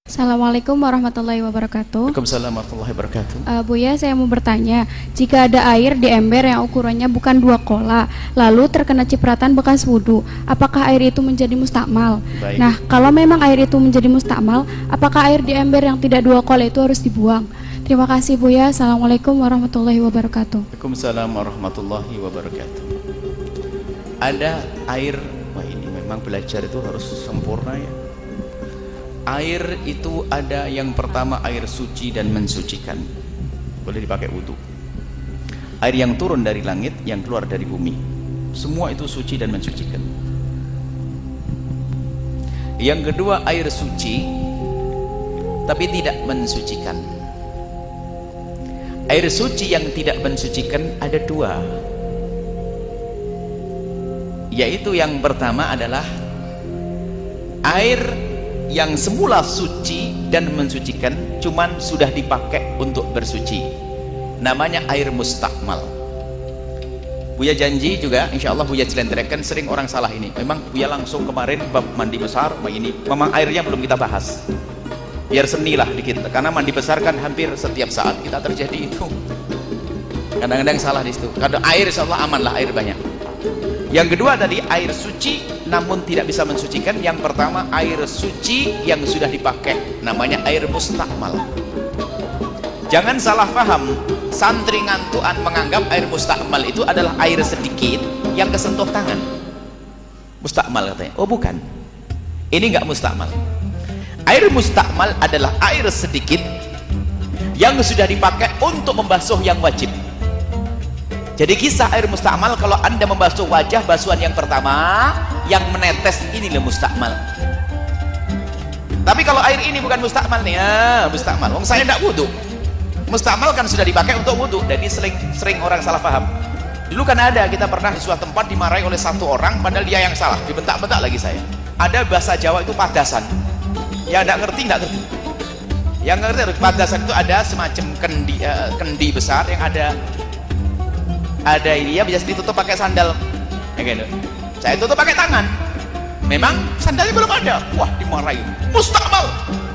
Assalamualaikum warahmatullahi wabarakatuh. Waalaikumsalam warahmatullahi wabarakatuh. Buya, saya mau bertanya, jika ada air di ember yang ukurannya bukan 2 kola, lalu terkena cipratan bekas wudhu, apakah air itu menjadi mustakmal? Baik. Nah, kalau memang air itu menjadi mustakmal, apakah air di ember yang tidak 2 kola itu harus dibuang? Terima kasih Buya. Assalamualaikum warahmatullahi wabarakatuh. Waalaikumsalam warahmatullahi wabarakatuh. Ada air, wah ini memang belajar itu harus sempurna ya. Air itu ada yang pertama air suci dan mensucikan, boleh dipakai wudhu. Air yang turun dari langit, yang keluar dari bumi, semua itu suci dan mensucikan. Yang kedua air suci tapi tidak mensucikan. Air suci yang tidak mensucikan ada 2, yaitu yang pertama adalah air yang semula suci dan mensucikan, cuman sudah dipakai untuk bersuci, namanya air mustakmal. Buya janji juga, insya Allah Buya jelentrekan, sering orang salah ini. Memang Buya langsung kemarin bab mandi besar, ini memang airnya belum kita bahas, biar seni lah dikit, karena mandi besar kan hampir setiap saat kita terjadi itu, kadang-kadang salah di situ. Kadang air insya Allah aman lah, air banyak. Yang kedua tadi air suci namun tidak bisa mensucikan. Yang pertama air suci yang sudah dipakai, namanya air mustakmal. Jangan salah paham, santri ngantuan menganggap air mustakmal itu adalah air sedikit yang kesentuh tangan. Mustakmal katanya, oh bukan, ini enggak mustakmal. Air mustakmal adalah air sedikit yang sudah dipakai untuk membasuh yang wajib. Jadi kisah air mustakmal, kalau anda membasuh wajah, basuhan yang pertama yang menetes ini loh mustakmal. Tapi kalau air ini bukan mustakmal nih, ya mustakmal, wong saya tidak wudhu. Mustakmal kan sudah dipakai untuk wudhu. Jadi sering orang salah paham. Dulu kan ada, kita pernah di suatu tempat dimarahi oleh satu orang, padahal dia yang salah, dibentak-bentak lagi saya. Ada bahasa Jawa itu padasan, ya tidak ngerti, tidak ngerti. Yang ngerti padasan itu ada semacam kendi besar yang ada ini ya, bisa ditutup pakai sandal ya gitu. Saya tutup pakai tangan, memang sandalnya belum ada, wah dimarahi. Mustakmal,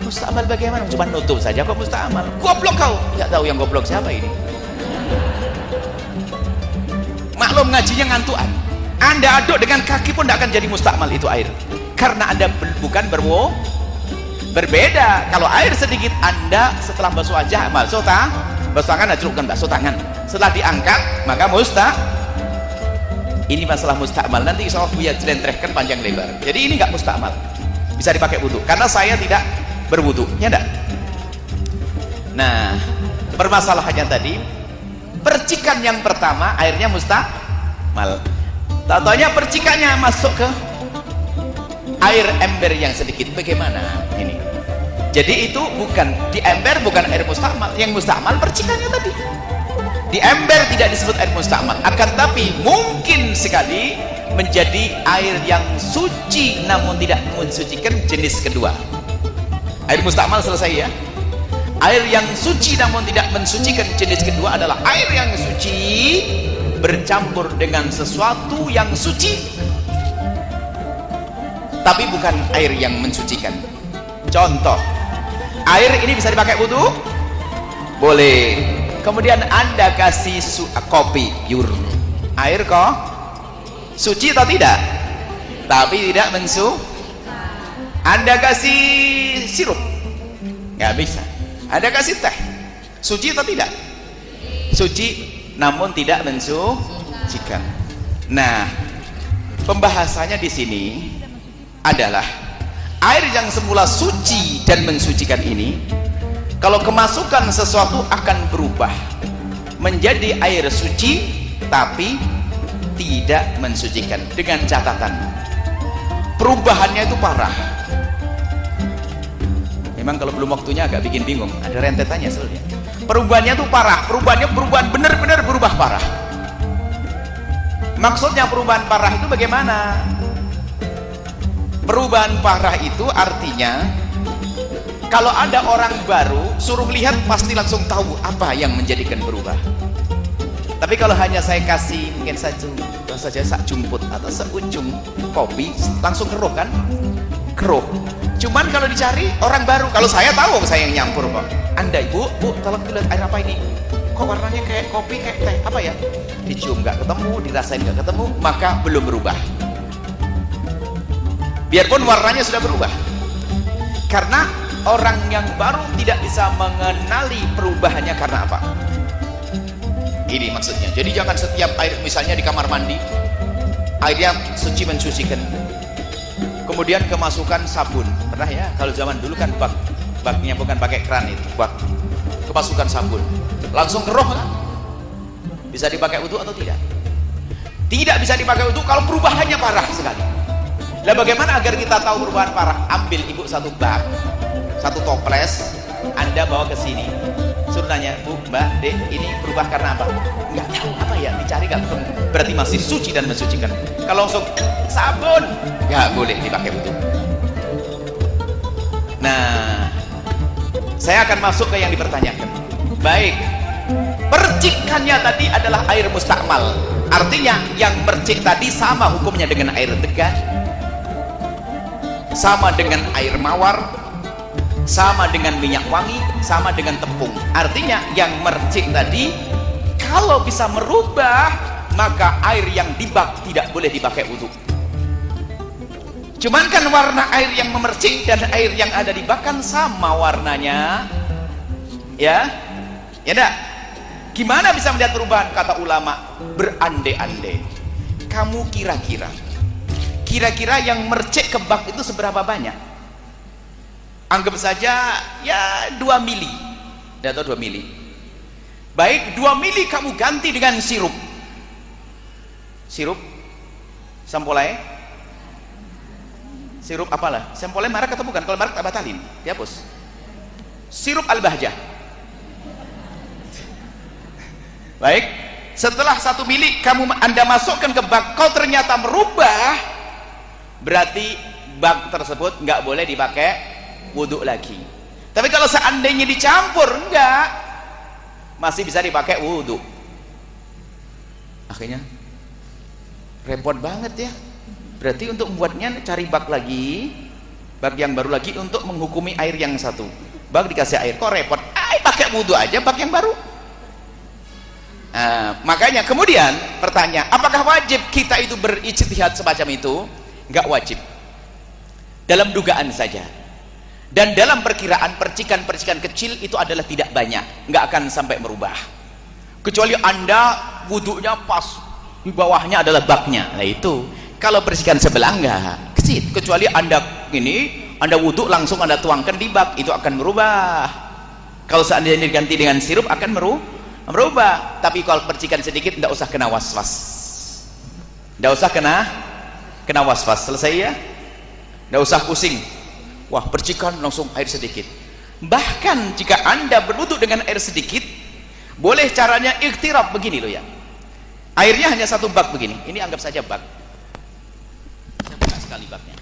mustakmal bagaimana? Cuma nutup saja kok mustakmal? Goblok kau. Nggak tahu yang goblok siapa ini. Maklum ngajinya ngantuan, anda aduk dengan kaki pun tidak akan jadi mustakmal itu air, karena anda bukan berbeda. Kalau air sedikit, anda setelah basuh wajah basuh tangan, celupkan basuh tangan, setelah diangkat maka ini masalah mustakmal. Nanti insya Allah Buya jelentrehkan panjang lebar. Jadi ini nggak mustakmal, bisa dipakai wudhu, karena saya tidak berwudhu, ya enggak. Nah, permasalahannya tadi percikan yang pertama airnya mustakmal, tatonya percikannya masuk ke air ember yang sedikit. Bagaimana ini? Jadi itu bukan di ember, bukan air mustakmal. Yang mustakmal percikannya tadi. Di ember tidak disebut air mustakmal, akan tapi mungkin sekali menjadi air yang suci namun tidak mensucikan, jenis kedua. Air mustakmal selesai ya. Air yang suci namun tidak mensucikan, jenis kedua adalah air yang suci bercampur dengan sesuatu yang suci tapi bukan air yang mensucikan. Contoh, air ini bisa dipakai wudhu? Boleh. Kemudian anda kasih kopi pure, air kok suci atau tidak? Tapi tidak anda kasih sirup, nggak bisa. Anda kasih teh, suci atau tidak? Suci namun tidak mensucikan. Nah, pembahasannya di sini adalah air yang semula suci dan mensucikan ini, kalau kemasukan sesuatu akan berubah menjadi air suci tapi tidak mensucikan, dengan catatan perubahannya itu parah. Memang kalau belum waktunya agak bikin bingung, ada rentetannya soalnya. Perubahannya itu parah, perubahan benar-benar berubah parah. Maksudnya perubahan parah itu bagaimana? Perubahan parah itu artinya kalau ada orang baru suruh lihat pasti langsung tahu apa yang menjadikan berubah. Tapi kalau hanya saya kasih mungkin saja sak jumput atau seujung kopi, langsung keruh kan? keruh. Cuman kalau dicari orang baru, kalau saya tahu saya yang nyampur kok. Anda ibu, tolong dilihat air apa ini, kok warnanya kayak kopi, kayak teh, apa ya? Dicium nggak ketemu, dirasain nggak ketemu, maka belum berubah. Biarpun warnanya sudah berubah, karena orang yang baru tidak bisa mengenali perubahannya karena apa. Ini maksudnya. Jadi jangan setiap air, misalnya di kamar mandi, airnya suci mensucikan, kemudian kemasukan sabun. Pernah ya, kalau zaman dulu kan baknya bukan pakai keran itu, bak, kemasukan sabun, langsung keruh kan? Bisa dipakai wudu atau tidak? Tidak bisa dipakai wudu kalau perubahannya parah sekali. Lah bagaimana agar kita tahu perubahan parah? Ambil ibu satu bak, satu toples, Anda bawa ke sini. Suruh nanya, Bu, Mbak, Dek, ini berubah karena apa? Nggak tahu apa ya, dicari nggak ketemu. Berarti masih suci dan mensucikan. Kalau langsung sabun, nggak boleh dipakai wudu. Nah, saya akan masuk ke yang dipertanyakan. Baik, percikannya tadi adalah air mustakmal. Artinya yang percik tadi sama hukumnya dengan air degan, sama dengan air mawar, sama dengan minyak wangi, sama dengan tepung. Artinya yang mercik tadi kalau bisa merubah, maka air yang dibak tidak boleh dipakai wudu. Cuman kan warna air yang memercik dan air yang ada di bak kan sama warnanya, ya enggak? Gimana bisa melihat perubahan? Kata ulama, berandai-andai. Kamu kira-kira yang mercik ke bak itu seberapa banyak? Anggap saja ya 2 mili atau 2 mili. Baik, 2 mili kamu ganti dengan sirup sampolai, sirup apalah, sampolai merek atau bukan? Kalau merek tak batalin, dihapus. Sirup Al-Bahjah. Baik, setelah 1 mili Anda masukkan ke bak, kau ternyata merubah, berarti bak tersebut nggak boleh dipakai wudhu lagi. Tapi kalau seandainya dicampur, enggak, masih bisa dipakai wudhu. Akhirnya repot banget ya. Berarti untuk membuatnya cari bak lagi, bak yang baru lagi untuk menghukumi air yang satu. Bak dikasih air, kok repot? Pakai wudhu aja bak yang baru. Nah, makanya kemudian pertanyaan, apakah wajib kita itu berijtihad semacam itu? Enggak wajib. Dalam dugaan saja. Dan dalam perkiraan percikan-percikan kecil itu adalah tidak banyak, nggak akan sampai merubah. Kecuali Anda wudhunya pas, di bawahnya adalah baknya. Nah itu, kalau percikan sebelah nggak kecil. Kecuali Anda wudhu langsung Anda tuangkan di bak, itu akan merubah. Kalau seandainya diganti dengan sirup akan merubah. Tapi kalau percikan sedikit, nggak usah kena was-was. Nggak usah kena was-was. Selesai ya? Nggak usah pusing. Wah, percikan langsung air sedikit. Bahkan jika Anda berwudu dengan air sedikit, boleh caranya ikhtirab begini loh ya. Airnya hanya 1 bak begini. Ini anggap saja bak. Saya buka sekali baknya.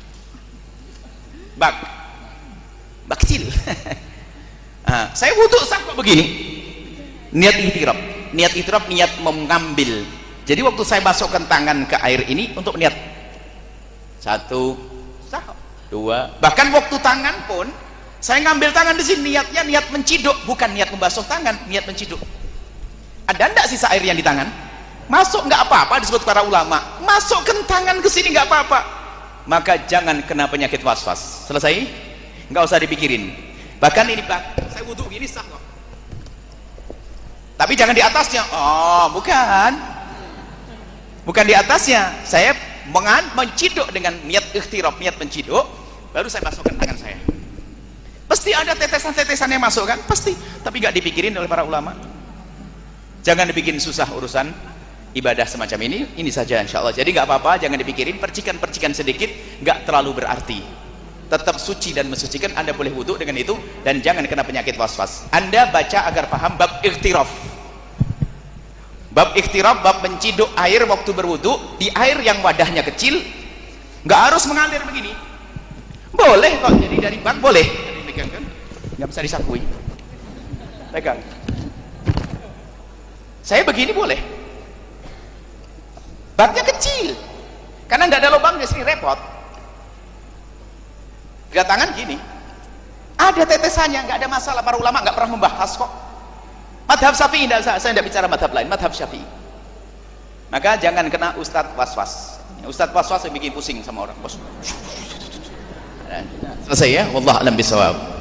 Bak kecil. Nah, saya wudu sah kok begini. Niat ikhtirab. Niat ikhtirab, niat mengambil. Jadi waktu saya masukkan tangan ke air ini untuk niat 1, sah. 2, bahkan waktu tangan pun saya ngambil tangan di sini, niatnya niat menciduk, bukan niat membasuh tangan, niat menciduk. Ada enggak sisa air yang di tangan? Masuk nggak apa-apa, disebut para ulama, masukkan tangan ke sini nggak apa-apa. Maka jangan kena penyakit was-was. Selesai? Nggak usah dipikirin. Bahkan ini saya wudhu gini sah kok. Tapi jangan di atasnya. Oh, bukan di atasnya. Saya menciduk dengan niat ikhtirab, niat menciduk, baru saya masukkan tangan saya. Pasti ada tetesan-tetesan yang masuk kan? Pasti, tapi gak dipikirin oleh para ulama. Jangan dibikin susah urusan ibadah semacam ini saja insya Allah. Jadi gak apa-apa, jangan dipikirin, percikan-percikan sedikit gak terlalu berarti. Tetap suci dan mensucikan, Anda boleh wudhu dengan itu, dan jangan kena penyakit was-was. Anda baca agar paham bab ikhtiraf. Bab ikhtirab, bab menciduk air waktu berwudu di air yang wadahnya kecil, nggak harus mengalir begini. Boleh kok, jadi dari bak boleh. Pegang kan? Nggak bisa disakui. Pegang. Saya begini boleh. Baknya kecil, karena nggak ada lubangnya, sini repot. Kedatangan gini, ada tetesannya, nggak ada masalah. Para ulama nggak pernah membahas kok. Madhab Syafi'i, saya tidak bicara madhab lain, madhab Syafi'i. Maka jangan kena ustadz was-was. Ustadz was-was yang bikin pusing sama orang. Selesai ya, wallah alam bisawab.